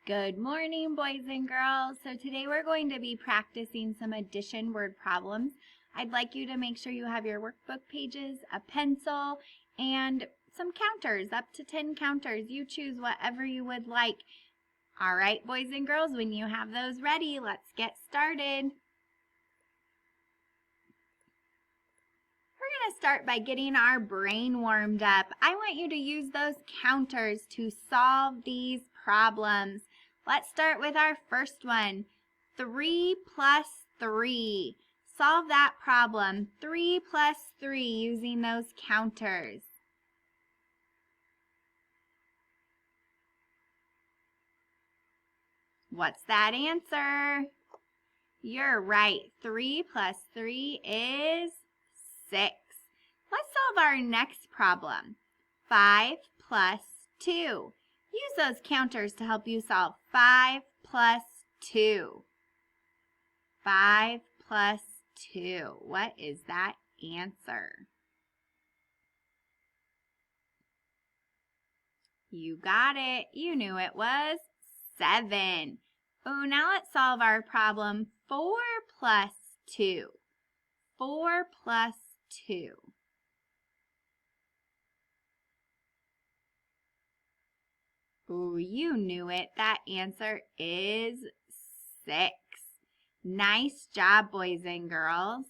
Good morning, boys and girls. So today we're going to be practicing some addition word problems. I'd like you to make sure you have your workbook pages, a pencil, and some counters, up to 10 counters. You choose whatever you would like. All right, boys and girls, when you have those ready, let's get started. We're going to start by getting our brain warmed up. I want you to use those counters to solve these problems. Let's start with our first one. 3 plus 3. Solve that problem. 3 plus 3 using those counters. What's that answer? You're right. 3 plus 3 is 6. Let's solve our next problem. 5 plus 2. Use those counters to help you solve 5 plus 2. 5 plus 2. What is that answer? You got it. You knew it was 7. Oh, now let's solve our problem. 4 plus 2. 4 plus 2. Ooh, you knew it. That answer is 6. Nice job, boys and girls.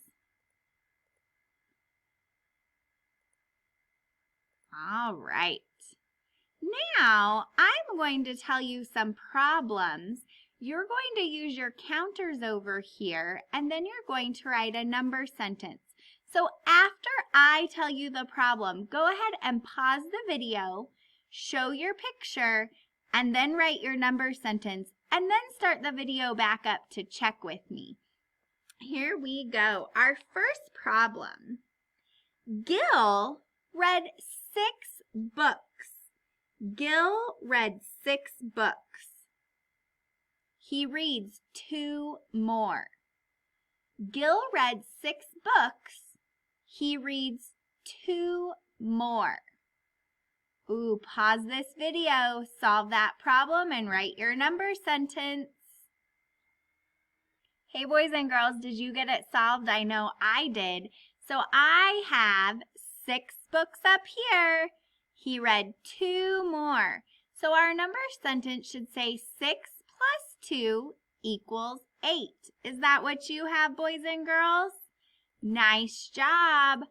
All right. Now, I'm going to tell you some problems. You're going to use your counters over here, and then you're going to write a number sentence. So after I tell you the problem, go ahead and pause the video, show your picture, and then write your number sentence, and then start the video back up to check with me. Here we go. Our first problem. Gil read 6 books. Gil read 6 books. He reads 2 more. Gil read 6 books. He reads 2 more. Ooh, pause this video, solve that problem, and write your number sentence. Hey, boys and girls, did you get it solved? I know I did. So I have 6 books up here. He read 2 more. So our number sentence should say 6 plus 2 equals 8. Is that what you have, boys and girls? Nice job.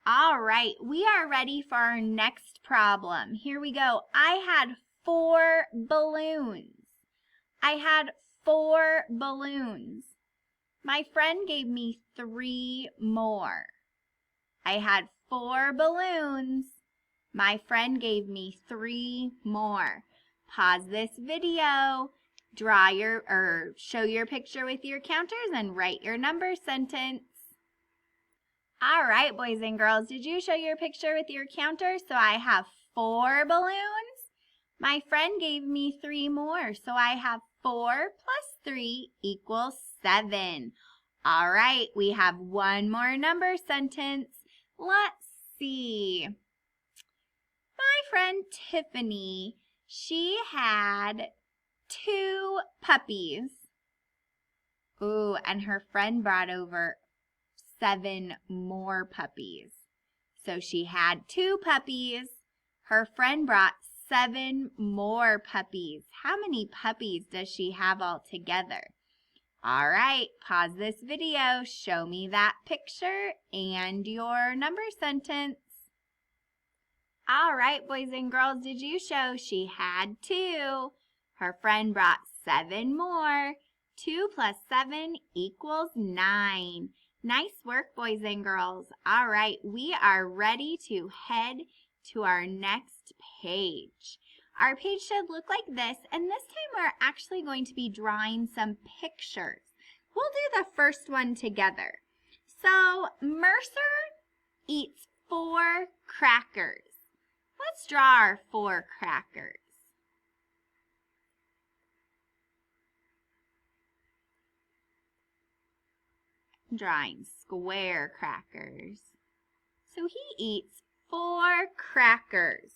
All right, we are ready for our next problem. Here we go. I had 4 balloons. I had 4 balloons. My friend gave me 3 more. I had 4 balloons. My friend gave me 3 more. Pause this video, show your picture with your counters and write your number sentence. All right, boys and girls, did you show your picture with your counter? So I have 4 balloons. My friend gave me 3 more, so I have 4 plus 3 equals 7. All right, we have one more number sentence. Let's see. My friend Tiffany, she had 2 puppies. Ooh, and her friend brought over 7 more puppies. So she had 2 puppies. Her friend brought 7 more puppies. How many puppies does she have altogether? All right, pause this video, show me that picture and your number sentence. All right, boys and girls, did you show she had 2? Her friend brought 7 more. 2 plus 7 equals 9. Nice work, boys and girls. All right, we are ready to head to our next page. Our page should look like this, and this time we're actually going to be drawing some pictures. We'll do the first one together. So, Mercer eats 4 crackers. Let's draw our 4 crackers. Drawing square crackers. So he eats 4 crackers.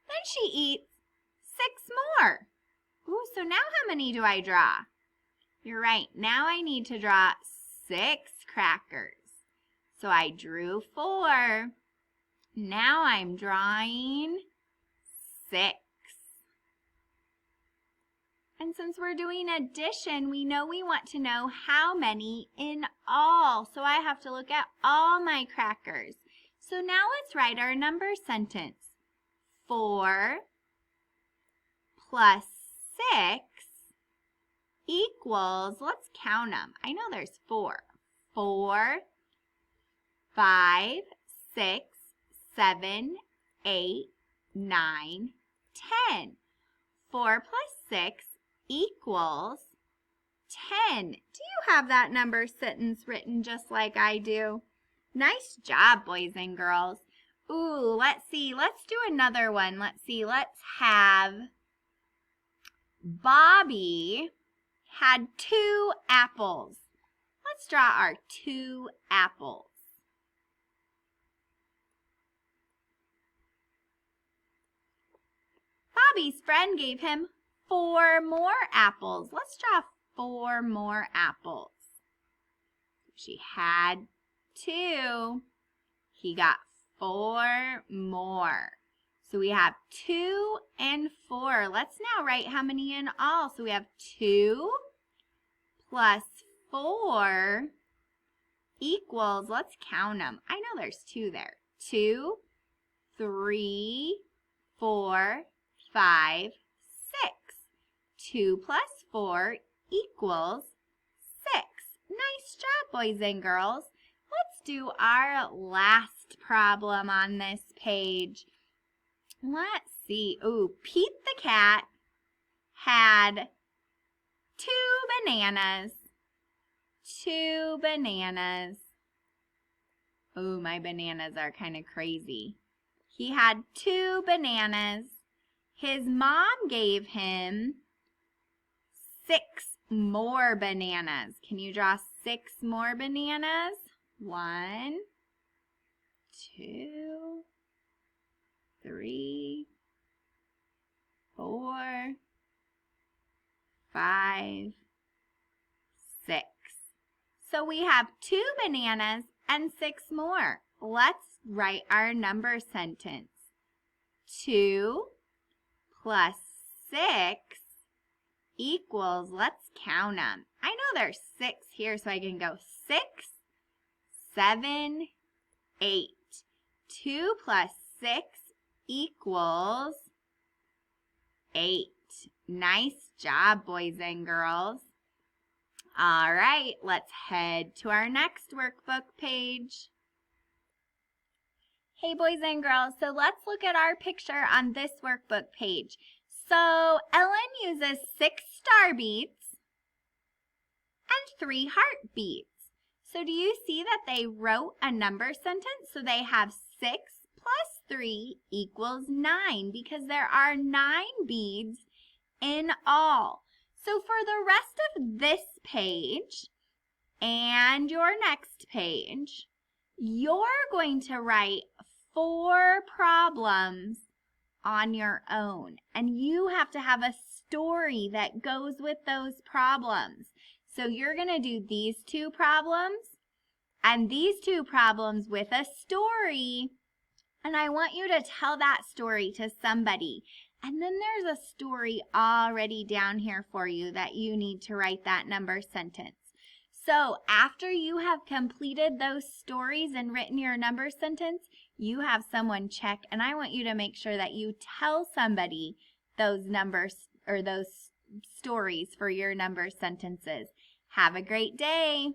Then she eats 6 more. Ooh, so now how many do I draw? You're right. Now I need to draw 6 crackers. So I drew 4. Now I'm drawing 6. And since we're doing addition, we know we want to know how many in all. So I have to look at all my crackers. So now let's write our number sentence. 4 plus 6 equals, let's count them. I know there's 4. 4, 5, 6, 7, 8, 9, 10. 4 plus 6 equals 10. Do you have that number sentence written just like I do? Nice job, boys and girls. Ooh, let's see. Let's do another one. Let's see. Let's have Bobby had 2 apples. Let's draw our 2 apples. Bobby's friend gave him 4 more apples. Let's draw 4 more apples. She had 2. He got 4 more. So we have 2 and 4. Let's now write how many in all. So we have 2 plus 4 equals, let's count them. I know there's 2 there. 2, 3, 4, 5, 6. 2 plus 4 equals 6. Nice job, boys and girls. Let's do our last problem on this page. Let's see. Ooh, Pete the cat had 2 bananas. 2 bananas. Ooh, my bananas are kind of crazy. He had 2 bananas. His mom gave him 6 more bananas. Can you draw 6 more bananas? 1, 2, 3, 4, 5, 6. So we have 2 bananas and 6 more. Let's write our number sentence. 2 plus 6 equals, let's count them. I know there's 6 here, so I can go 6, 7, 8. 2 plus 6 equals 8. Nice job, boys and girls. All right, let's head to our next workbook page. Hey, boys and girls, so let's look at our picture on this workbook page. So Ellen uses 6 star beats and 3 heartbeats. So do you see that they wrote a number sentence? So they have 6 plus 3 equals 9 because there are 9 beads in all. So for the rest of this page and your next page, you're going to write 4 problems on your own. And you have to have a story that goes with those problems. So you're going to do these 2 problems and these 2 problems with a story. And I want you to tell that story to somebody. And then there's a story already down here for you that you need to write that number sentence. So after you have completed those stories and written your number sentence, you have someone check, and I want you to make sure that you tell somebody those numbers or those stories for your number sentences. Have a great day.